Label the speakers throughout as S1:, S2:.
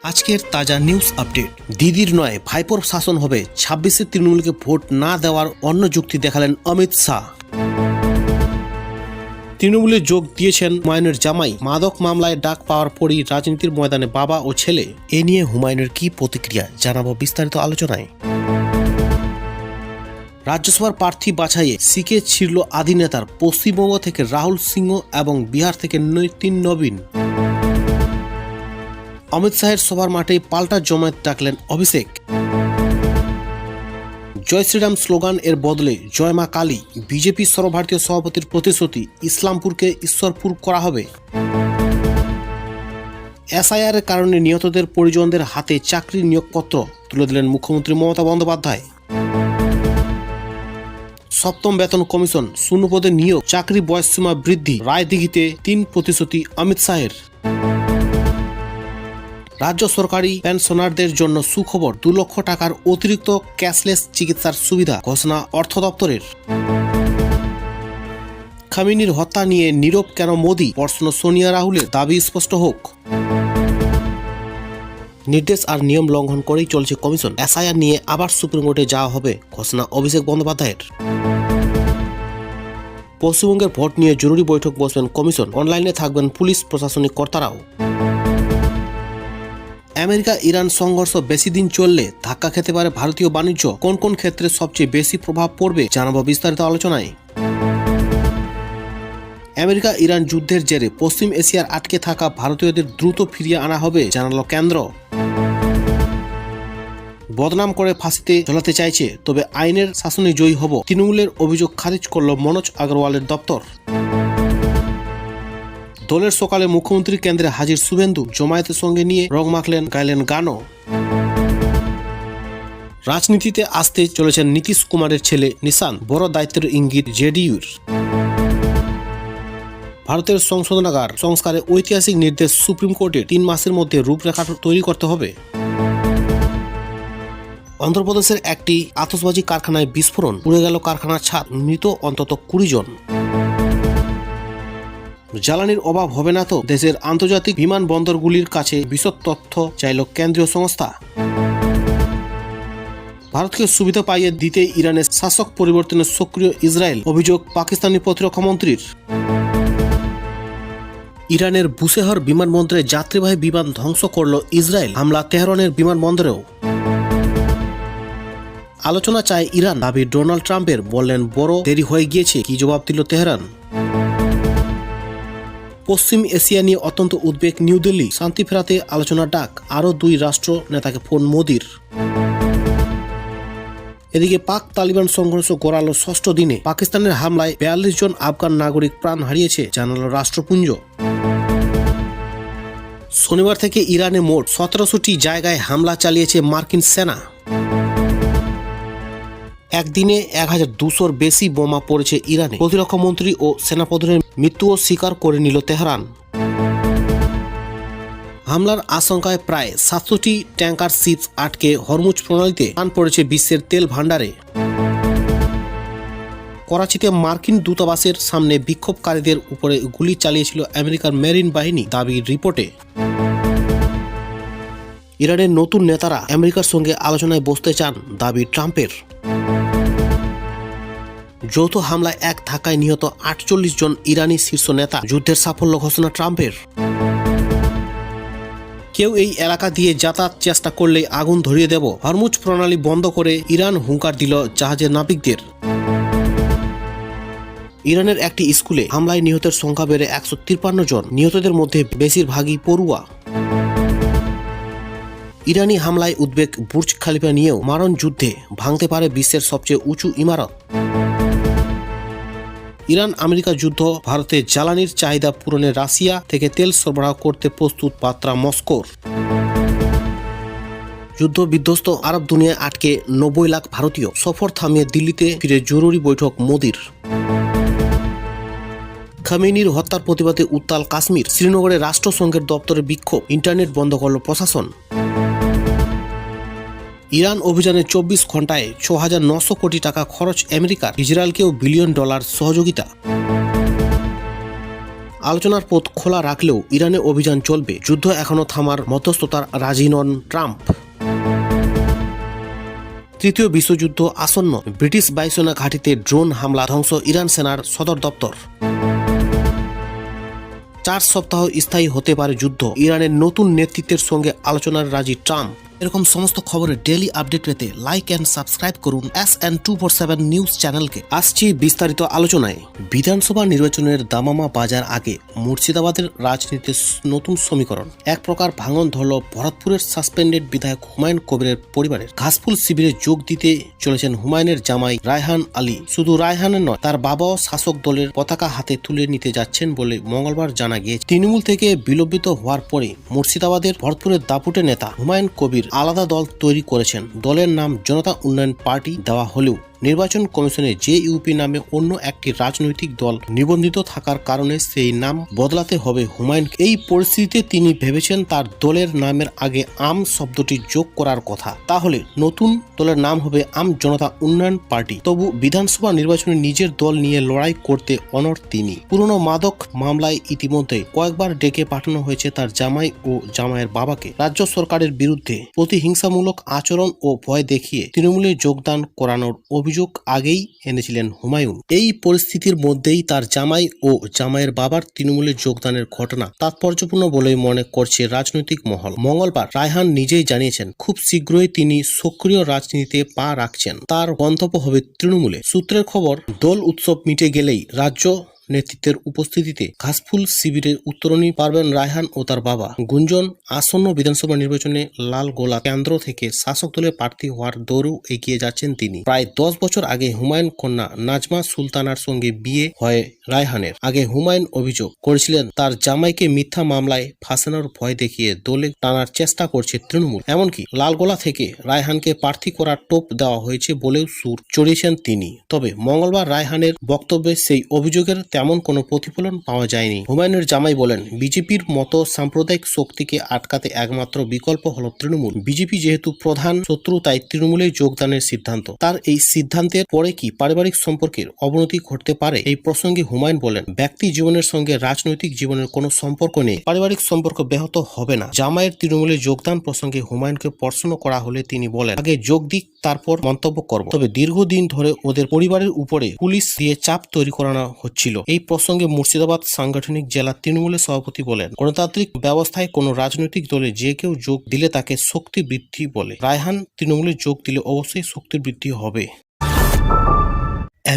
S1: আজকের তাজা news update. দিদির নয় ভাইপোর শাসন হবে, 26-এ তৃণমূলকে ভোট না দেওয়ার অন্য যুক্তি দেখালেন অমিত শাহ। তৃণমূলে যোগ দিয়েছেন হুমায়ুনের জামাই। মাদক মামলায় ডাক পাওয়ার পরই রাজনীতির ময়দানে বাবা ও ছেলে। এ নিয়ে হুমায়ুনের কি প্রতিক্রিয়া জানাবো বিস্তারিত আলোচনায়। রাজ্যসভার প্রার্থী বাছাইয়ে সিকে ছিড়ল আদি নেতার। পশ্চিমবঙ্গ থেকে রাহুল সিংহ এবং বিহার থেকে নিতিন নবীন। অমিত শাহের সভার মাঠে পাল্টা জমায়েত ডাকলেন অভিষেক। জয় শ্রীরাম স্লোগান এর বদলে জয় মা কালী। বিজেপি সর্বভারতীয় সভাপতির প্রতিশ্রুতি, ইসলামপুরকে ঈশ্বরপুর করা হবে। এসআইআর এর কারণে নিহতদের পরিজনদের হাতে চাকরির নিয়োগপত্র তুলে দিলেন মুখ্যমন্ত্রী মমতা বন্দ্যোপাধ্যায়। সপ্তম বেতন কমিশন, শূন্যপদে নিয়োগ, চাকরি বয়সসীমা বৃদ্ধি, রায়দিঘিতে 3 প্রতিশ্রুতি অমিত শাহের। রাজ্য সরকারি পেনশনারদের জন্য সুখবর, 2 লক্ষ টাকার অতিরিক্ত ক্যাশলেস চিকিৎসার সুবিধা ঘোষণা অর্থ দপ্তরের। খামেনির হত্যা নিয়ে নীরব কেন মোদি? প্রশ্ন সোনিয়া রাহুলের, দাবি স্পষ্ট হোক। নির্দেশ আর নিয়ম লঙ্ঘন করেই চলছে কমিশন, এসআইআর নিয়ে আবার সুপ্রিম কোর্টে যাওয়া হবে, ঘোষণা অভিষেক বন্দ্যোপাধ্যায়ের। পশ্চিমবঙ্গের ভোট নিয়ে জরুরি বৈঠক বসবেন কমিশন, অনলাইনে থাকবেন পুলিশ প্রশাসনিক কর্তারাও। আমেরিকা ইরান সংঘর্ষ বেশি দিন চললে ধাক্কা খেতে পারে ভারতীয় বাণিজ্য। কোন কোন ক্ষেত্রে সবচেয়ে বেশি প্রভাব পড়বে জানাবো বিস্তারিত আলোচনায়। আমেরিকা ইরান যুদ্ধের জেরে পশ্চিম এশিয়ার আটকে থাকা ভারতীয়দের দ্রুত ফিরিয়ে আনা হবে জানালো কেন্দ্র। বদনাম করে ফাঁসিতে ঝোলাতে চাইছে, তবে আইনের শাসনে জয়ী হব, তৃণমূলের অভিযোগ খারিজ করল মনোজ আগরওয়ালের দপ্তর। দলের সকালে মুখ্যমন্ত্রী কেন্দ্রে হাজির শুভেন্দু, জমায়েতের সঙ্গে নিয়ে রং মাখলেন, গাইলেন গানও। রাজনীতিতে আসতে চলেছেন নীতিশ কুমারের ছেলে নিশান্ত, বড় দায়িত্বের ইঙ্গিত জেডিইউর। ভারতের সংশোধনাগার সংস্কারে ঐতিহাসিক নির্দেশ সুপ্রিম কোর্টের, 3 মাসের মধ্যে রূপরেখা তৈরি করতে হবে। অন্ধ্রপ্রদেশের একটি আতশবাজি কারখানায় বিস্ফোরণ, পুড়ে গেল কারখানার ছাদ, মৃত অন্তত 20 জন। জ্বালানির অভাব হবে না তো? দেশের আন্তর্জাতিক বিমানবন্দরগুলির কাছে বিশদ তথ্য চাইল কেন্দ্রীয় সংস্থা। ভারতকে সুবিধা পাইয়ে দিতে ইরানের শাসক পরিবর্তনের সক্রিয় ইসরায়েল, অভিযোগ পাকিস্তানি প্রতিরক্ষা মন্ত্রীর। ইরানের বুশেহর বিমানবন্দরে যাত্রীবাহী বিমান ধ্বংস করল ইসরায়েল, হামলা তেহরানের বিমানবন্দরেও। আলোচনা চায় ইরান, দাবি ডোনাল্ড ট্রাম্পের, বললেন বড় দেরি হয়ে গিয়েছে, কি জবাব দিল তেহরান। পশ্চিম এশিয়া নিয়ে অত্যন্ত উদ্বেগ নিউ দিল্লি, শান্তি ফেরাতে আলোচনার ডাক, আরও 2 রাষ্ট্র নেতাকে ফোন মোদির। এদিকে পাক তালিবান সংঘর্ষ গড়ালো 6ষ্ঠ দিনে, পাকিস্তানের হামলায় 42 জন আফগান নাগরিক প্রাণ হারিয়েছে জানালো রাষ্ট্রপুঞ্জ। শনিবার থেকে ইরানে মোট 1700টি জায়গায় হামলা চালিয়েছে মার্কিন সেনা। একদিনে 1200-র বেশি বোমা পড়েছে ইরানে, প্রতিরক্ষা মন্ত্রী ও সেনাপ্রধানের মৃত্যুও স্বীকার করে নিল তেহরান। হামলার আশঙ্কায় প্রায় 700টি ট্যাঙ্কার শিপস আটকে হরমুজ প্রণালীতে টান পড়েছে বিশ্বের তেল ভাণ্ডারে। করাচিতে মার্কিন দূতাবাসের সামনে বিক্ষোভকারীদের উপরে গুলি চালিয়েছিল আমেরিকার মেরিন বাহিনী, দাবি রিপোর্টে। ইরানের নতুন নেতারা আমেরিকার সঙ্গে আলোচনায় বসতে চান, দাবি ট্রাম্পের। যৌথ হামলায় এক ধাক্কায় নিহত 48 জন ইরানি শীর্ষ নেতা, যুদ্ধের সাফল্য ঘোষণা ট্রাম্পের। কেউ এই এলাকা দিয়ে যাতায়াত চেষ্টা করলেই আগুন ধরিয়ে দেব, হরমুজ প্রণালী বন্ধ করে ইরান হুঙ্কার দিল জাহাজের নাবিকদের। ইরানের একটি স্কুলে হামলায় নিহতের সংখ্যা বেড়ে 153 জন, নিহতদের মধ্যে বেশিরভাগই পড়ুয়া। ইরানি হামলায় উদ্বেগ বুর্জ খালিফা নিয়েও, মারণ যুদ্ধে ভাঙতে পারে বিশ্বের সবচেয়ে উঁচু ইমারত। ইরান আমেরিকা যুদ্ধ, ভারতে জ্বালানির চাহিদা পূরণে রাশিয়া থেকে তেল সরবরাহ করতে প্রস্তুত বার্তা মস্কোর। যুদ্ধ বিধ্বস্ত আরব দুনিয়ায় আটকে 90 লাখ ভারতীয়, সফর থামিয়ে দিল্লিতে ফিরে জরুরি বৈঠক মোদির। খামেনির হত্যার প্রতিবাদে উত্তাল কাশ্মীর, শ্রীনগরে রাষ্ট্রসংঘের দপ্তরে বিক্ষোভ, ইন্টারনেট বন্ধ করল প্রশাসন। ইরান অভিযানে 24 ঘন্টায় 6900 কোটি টাকা খরচ আমেরিকার, ইসরায়েলকেও $1 বিলিয়ন সহযোগিতা। আলোচনার পথ খোলা রাখলেও ইরানে অভিযান চলবে, যুদ্ধ এখনো থামার মধ্যস্থতার রাজি নন ট্রাম্প। তৃতীয় বিশ্বযুদ্ধ আসন্ন, ব্রিটিশ বায়ুসেনা ঘাঁটিতে ড্রোন হামলা, ধ্বংস ইরান সেনার সদর দপ্তর। 4 সপ্তাহ স্থায়ী হতে পারে যুদ্ধ, ইরানের নতুন নেতৃত্বের সঙ্গে আলোচনার রাজি ট্রাম্প। এরকম সমস্ত খবরের ডেইলি আপডেট পেতে লাইক এন্ড সাবস্ক্রাইব করুন SN247 নিউজ চ্যানেলকে। আসছি বিস্তারিত আলোচনায়। বিধানসভা নির্বাচনের দামামা বাজার আগে মুর্শিদাবাদের রাজনীতিতে নতুন সমীকরণ। এক প্রকার ভাঙন ধরল ভরতপুরের সাসপেন্ডেড বিধায়ক হুমায়ুন কবিরের পরিবারের। ঘাসফুল শিবিরে যোগ দিতে চলেছেন হুমায়ুনের জামাই রায়হান আলী। শুধু রায়হানের নয়, তার বাবাও শাসক দলের পতাকা হাতে তুলে নিতে যাচ্ছেন বলে মঙ্গলবার জানা গিয়েছে। তৃণমূল থেকে বিলম্বিত হওয়ার পরে মুর্শিদাবাদের ভরতপুরের দাপুটে নেতা হুমায়ুন কবির আলাদা দল তৈরি করেছেন। দলের নাম জনতা উন্নয়ন পার্টি দেওয়া হলেও নির্বাচন কমিশনে জেইউপি নামে অন্য একটি রাজনৈতিক দল নিবন্ধিত থাকার কারণে সেই নাম বদলাতে হবে হুমায়ুনকে। এই পরিস্থিতিতে তিনি ভেবেছেন তার দলের নামের আগে আম শব্দটি যোগ করার কথা। তাহলে নতুন দলের নাম হবে আম জনতা উন্নয়ন পার্টি। তবু বিধানসভা নির্বাচনে নিজের দল নিয়ে লড়াই করতে অনড় তিনি। পুরনো মাদক মামলায় ইতিমধ্যে কয়েকবার ডেকে পাঠানো হয়েছে তার জামাই ও জামাইয়ের বাবাকে। রাজ্য সরকারের বিরুদ্ধে প্রতিহিংসামূলক আচরণ ও ভয় দেখিয়ে তৃণমূলে যোগদান করানোর অভিযোগ আগেই এনেছিলেন হুমায়ুন। এই পরিস্থিতির মধ্যেই তার জামাই ও জামাইয়ের বাবার তৃণমূলে যোগদানের ঘটনা তাৎপর্যপূর্ণ বলেই মনে করছে রাজনৈতিক মহল। মঙ্গলবার রায়হান নিজেই জানিয়েছেন খুব শীঘ্রই তিনি সক্রিয় রাজনীতিতে পা রাখছেন। তার গন্তব্য হবে তৃণমূলে। সূত্রের খবর, দোল উৎসব মিটে গেলেই রাজ্য নেতৃত্বের উপস্থিতিতে ঘাসফুল শিবিরে উত্তরণী পারবেন রায়হান ও তার বাবা। গুঞ্জন, আসন্ন বিধানসভা নির্বাচনে লালগোলা কেন্দ্র থেকে শাসক দলে প্রার্থী হওয়ার দৌড়েও এগিয়ে যাচ্ছেন তিনি। প্রায় 10 বছর আগে হুমায়ুন কন্যা নাজমা সুলতানার সঙ্গে বিয়ে হয় রায়হানের। আগে হুমায়ুন অভিযোগ করেছিলেন তার জামাইকে মিথ্যা মামলায় ফাঁসানোর ভয় দেখিয়ে দলে টানার চেষ্টা করছে তৃণমূল। এমনকি লালগোলা থেকে রায়হানকে প্রার্থী করার টোপ দেওয়া হয়েছে বলেও সুর চড়িয়েছেন তিনি। তবে মঙ্গলবার রায়হানের বক্তব্যে সেই অভিযোগের তেমন কোনো প্রতিফলন পাওয়া যায়নি। হুমায়ুনের জামাই বলেন, বিজেপির মতো সাম্প্রদায়িক শক্তিকে আটকাতে একমাত্র বিকল্প হলো তৃণমূল। বিজেপি যেহেতু প্রধান শত্রু, তাই তৃণমূলে যোগদানের সিদ্ধান্ত। তার এই সিদ্ধান্তের পরে কি পারিবারিক সম্পর্কের অবনতি ঘটতে পারে? এই প্রসঙ্গে হুমায়ুন বলেন, ব্যক্তি জীবনের সঙ্গে রাজনৈতিক জীবনের কোনো সম্পর্ক নেই, পারিবারিক সম্পর্ক ব্যাহত হবে না। জামাইয়ের তৃণমূলে যোগদান প্রসঙ্গে হুমায়ুনকে প্রশ্ন করা হলে তিনি বলেন, আগে যোগ দিক, তারপর মন্তব্য করব। তবে দীর্ঘদিন ধরে ওদের পরিবারের উপরে পুলিশ দিয়ে চাপ তৈরি করানো হচ্ছিল। এই প্রসঙ্গে মুর্শিদাবাদ সাংগঠনিক জেলা তৃণমূলের সভাপতি বলেন, গণতান্ত্রিক ব্যবস্থায় কোনো রাজনৈতিক দলে যে কেউ যোগ দিলে তাকে শক্তি বৃদ্ধি বলে। রায়হান তৃণমূলে যোগ দিলে অবশ্যই শক্তি বৃদ্ধি হবে।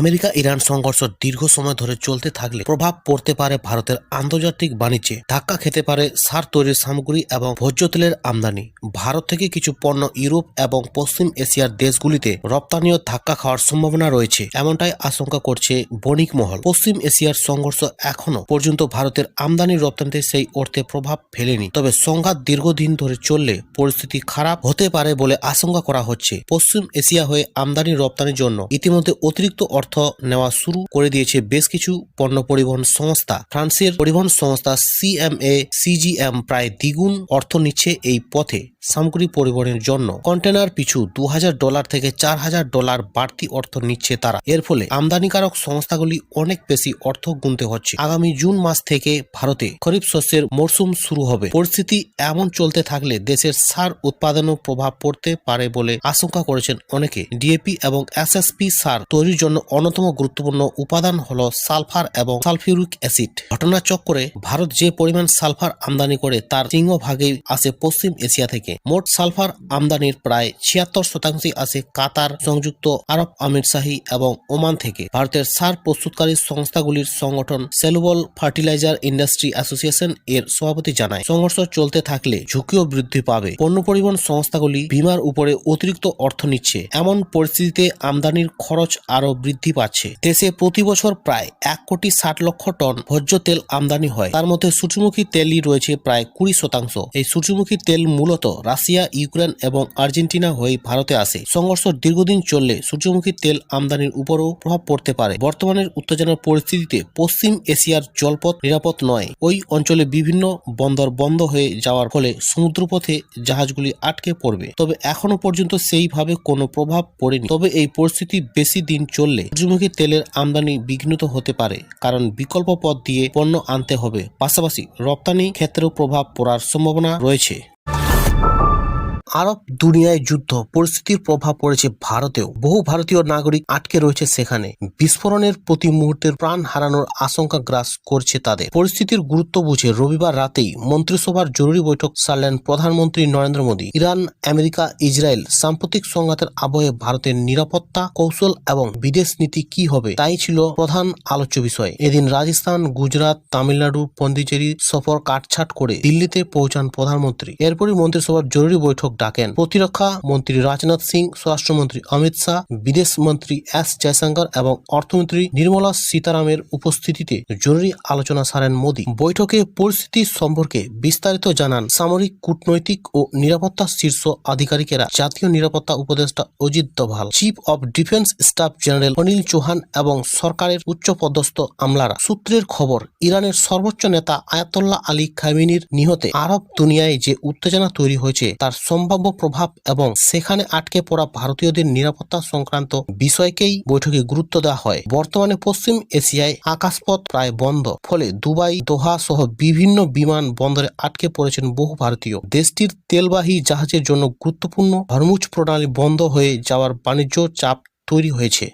S1: আমেরিকা ইরান সংঘর্ষ দীর্ঘ সময় ধরে চলতে থাকলে প্রভাব পড়তে পারে ভারতের আন্তর্জাতিক বাণিজ্যে। ধাক্কা খেতে পারে সার তৈরির সামগ্রী এবং ভোজ্য তেলের আমদানি। ভারত থেকে কিছু পণ্য ইউরোপ এবং পশ্চিম এশিয়ার দেশগুলিতে রপ্তানিও ধাক্কা খাওয়ার সম্ভাবনা রয়েছে, এমনটাই আশঙ্কা করছে বণিক মহল। পশ্চিম এশিয়ার সংঘর্ষ এখনো পর্যন্ত ভারতের আমদানি রপ্তানিতে সেই অর্থে প্রভাব ফেলেনি, তবে সংঘাত দীর্ঘদিন ধরে চললে পরিস্থিতি খারাপ হতে পারে বলে আশঙ্কা করা হচ্ছে। পশ্চিম এশিয়া হয়ে আমদানি রপ্তানির জন্য ইতিমধ্যে অতিরিক্ত অর্থ নেওয়া শুরু করে দিয়েছে বেশ কিছু পণ্য পরিবহন সংস্থা। ফ্রান্সের পরিবহন সংস্থা CMA-CGM প্রায় দ্বিগুণ অর্থ নিচ্ছে এই পথে সামগ্রী পরিবহনের জন্য। কন্টেনার পিছু $2000 থেকে $4000 বাড়তি অর্থ নিচ্ছে তারা। এর ফলে আমদানিকারক সংস্থাগুলি অনেক বেশি অর্থ গুনতে হচ্ছে। আগামী জুন মাস থেকে ভারতে খরিফ শস্যের মরশুম শুরু হবে। পরিস্থিতি এমন চলতে থাকলে দেশের সার উৎপাদনেও প্রভাব পড়তে পারে বলে আশঙ্কা করেছেন অনেকে। ডিএপি এবং SSP সার তৈরির জন্য অন্যতম গুরুত্বপূর্ণ উপাদান হলো সালফার এবং সালফিউরিক অ্যাসিড। ঘটনাচক্রে ভারত যে পরিমাণ সালফার আমদানি করে তার সিংহভাগই আসে পশ্চিম এশিয়া থেকে। মোট সালফার আমদানির প্রায় 76% আসে কাতার, সংযুক্ত আরব আমিরশাহী এবং ওমান থেকে। ভারতের সার প্রস্তুতকারী সংস্থাগুলির সংগঠন সেলুবল ফার্টিলাইজার ইন্ডাস্ট্রি অ্যাসোসিয়েশন এর সভাপতি জানায়, সংঘর্ষ চলতে থাকলে ঝুঁকিও বৃদ্ধি পাবে। পণ্য পরিবহন সংস্থাগুলি বিমার উপরে অতিরিক্ত অর্থ নিচ্ছে। এমন পরিস্থিতিতে আমদানির খরচ আরো বৃদ্ধি পাচ্ছে। দেশে প্রতি বছর প্রায় 1,60,00,000 টন ভোজ্য তেল আমদানি হয়। তার মধ্যে সূর্যমুখী তেলই রয়েছে প্রায় 20%। এই সূর্যমুখী তেল মূলত রাশিয়া, ইউক্রেন এবং আর্জেন্টিনা হয়ে ভারতে আসে। সংঘর্ষ দীর্ঘদিন চললে সূর্যমুখী তেল আমদানির উপরও প্রভাব পড়তে পারে। বর্তমানের উত্তেজনার পরিস্থিতিতে পশ্চিম এশিয়ার জলপথ নিরাপদ নয়। ওই অঞ্চলে বিভিন্ন বন্দর বন্ধ হয়ে যাওয়ার ফলে সমুদ্রপথে জাহাজগুলি আটকে পড়বে। তবে এখনো পর্যন্ত সেইভাবে কোনো প্রভাব পড়েনি। তবে এই পরিস্থিতি বেশি দিন চললে সূর্যমুখী তেলের আমদানি বিঘ্নিত হতে পারে, কারণ বিকল্প পথ দিয়ে পণ্য আনতে হবে। পাশাপাশি রপ্তানি ক্ষেত্রেও প্রভাব পড়ার সম্ভাবনা রয়েছে। আরব দুনিয়ায় যুদ্ধ পরিস্থিতির প্রভাব পড়েছে ভারতেও। বহু ভারতীয় নাগরিক আটকে রয়েছে সেখানে। বিস্ফোরণের প্রতি মুহূর্তের প্রাণ হারানোর আশঙ্কা গ্রাস করছে তাদের। পরিস্থিতির গুরুত্ব বুঝে রবিবার রাতেই মন্ত্রিসভার জরুরি বৈঠক সারলেন প্রধানমন্ত্রী Narendra Modi. Iran, America, Israel সাম্প্রতিক সংঘাতের আবহে ভারতের নিরাপত্তা কৌশল এবং বিদেশ নীতি কি হবে তাই ছিল প্রধান আলোচ্য বিষয়। এদিন রাজস্থান, গুজরাট, তামিলনাড়ু, পন্ডিচেরি সফর কাটছাট করে দিল্লিতে পৌঁছান প্রধানমন্ত্রী। এরপরই মন্ত্রিসভার জরুরি বৈঠক ডাকেন প্রতিরক্ষা মন্ত্রী রাজনাথ সিং, স্বরাষ্ট্রমন্ত্রী অমিত শাহ, বিদেশ মন্ত্রী এস জয়শঙ্কর এবং অর্থমন্ত্রী নির্মলা সীতারামের উপস্থিতিতে জরুরি আলোচনা সারেন মোদী। বৈঠকে পরিস্থিতি সম্পর্কে বিস্তারিত জানান সামরিক, কূটনৈতিক ও নিরাপত্তা শীর্ষ আধিকারিকেরা। জাতীয় নিরাপত্তা উপদেষ্টা Ajit Doval, chief of defence staff general Anil Chauhan এবং সরকারের উচ্চপদস্থ আমলারা। সূত্রের খবর, ইরানের সর্বোচ্চ নেতা আয়াতোল্লাহ আলী খামেনির নিহতে আরব দুনিয়ায় যে উত্তেজনা তৈরি হয়েছে তার সম্ভাব্য প্রভাব এবং সেখানে আটকে পড়া ভারতীয়দের নিরাপত্তা সংক্রান্ত বিষয়কেই বৈঠকে গুরুত্ব দেওয়া হয়। বর্তমানে পশ্চিম এশিয়ায় আকাশপথ প্রায় বন্ধ, ফলে দুবাই, দোহা সহ বিভিন্ন বিমান বন্দরে আটকে পড়েছেন বহু ভারতীয়। দেশটির তেলবাহী জাহাজের জন্য গুরুত্বপূর্ণ হরমুজ প্রণালী বন্ধ হয়ে যাওয়ার বাণিজ্য চাপ তৈরি হয়েছে।